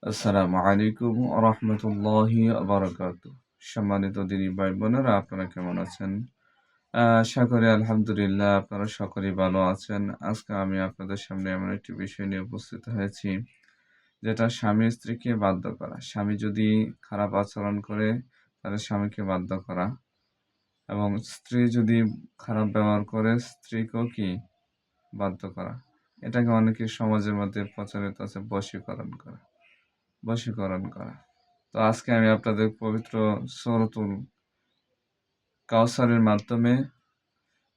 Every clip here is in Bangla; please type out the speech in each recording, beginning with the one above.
আসসালামু আলাইকুম রহমতুল্লাহি বারাকাতু। সম্মানিত দিনী ভাই বোনেরা, আপনারা কেমন আছেন? আশা করি আলহামদুলিল্লাহ আপনারা সকলেই ভালো আছেন। আজকে আমি আপনাদের সামনে এমন একটি বিষয় নিয়ে উপস্থিত হয়েছি, যেটা স্বামী স্ত্রীকে বাধ্য করা। স্বামী যদি খারাপ আচরণ করে তাহলে স্বামীকে বাধ্য করা, এবং স্ত্রী যদি খারাপ ব্যবহার করে স্ত্রীকেও কি বাধ্য করা। এটাকে অনেকে সমাজের মধ্যে প্রচলিত আছে বশীকরণ করা। তো আজকে আমি আপনাদের পবিত্র সূরাতুল কাউসারের মাধ্যমে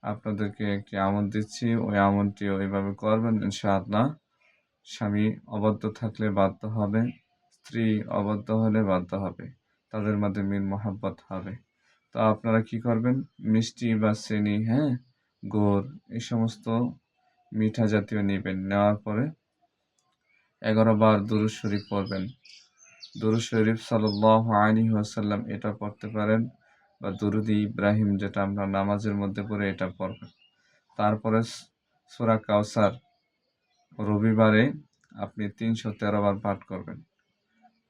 আপনাদেরকে একটি আমল দিচ্ছি। ওই আমলটি ওইভাবে করবেন, ইনশাআল্লাহ স্বামী অবাধ্য থাকলে বাধ্য হবে, স্ত্রী অবাধ্য হলে বাধ্য হবে, তাদের মধ্যে মিল মহাব্বত হবে। তো আপনারা কি করবেন, মিষ্টি বা চিনি, গুড়, এই সমস্ত মিঠা জাতীয় নেবেন। নেওয়ার পরে 11 বার দুরূদ শরীফ পড়বেন। দুরূদ শরীফ সাল্লাল্লাহু আলাইহি ওয়াসাল্লাম এটা পড়তে পারেন, বা দুরূদ ইব্রাহিম যেটা আমরা নামাজের মধ্যে পড়ে এটা পড়বেন। তারপরে সূরা কাউসার রবিবারে আপনি 313 বার পাঠ করবেন।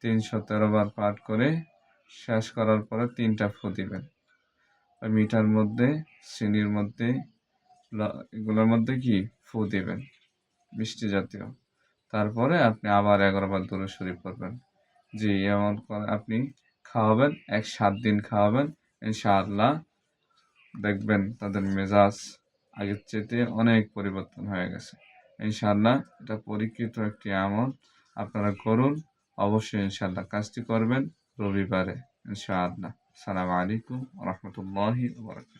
313 বার পাঠ করে শেষ করার পরে 3টা ফু দিবেন। ওই মিঠার মধ্যে, চিনির মধ্যে, এগুলোর মধ্যে কি ফু দিবেন, মিষ্টি জাতীয়। তারপরে আপনি আবার 11 বার দুরূদ শরীফ পড়বেন। জি, এমন করে আপনি খাওয়াবেন, 7 দিন খাওয়াবেন। ইনশাআল্লাহ দেখবেন তাদের মেজাজ আগের চাইতে অনেক পরিবর্তন হয়ে গেছে। ইনশাআল্লাহ এটা পরীক্ষিত একটি আমল, আপনারা করুন। অবশ্যই ইনশাআল্লাহ কাজটি করবেন রবিবারে, ইনশাআল্লাহ। আসসালামু আলাইকুম ওয়া রাহমাতুল্লাহি ওয়া বারাকাতুহু।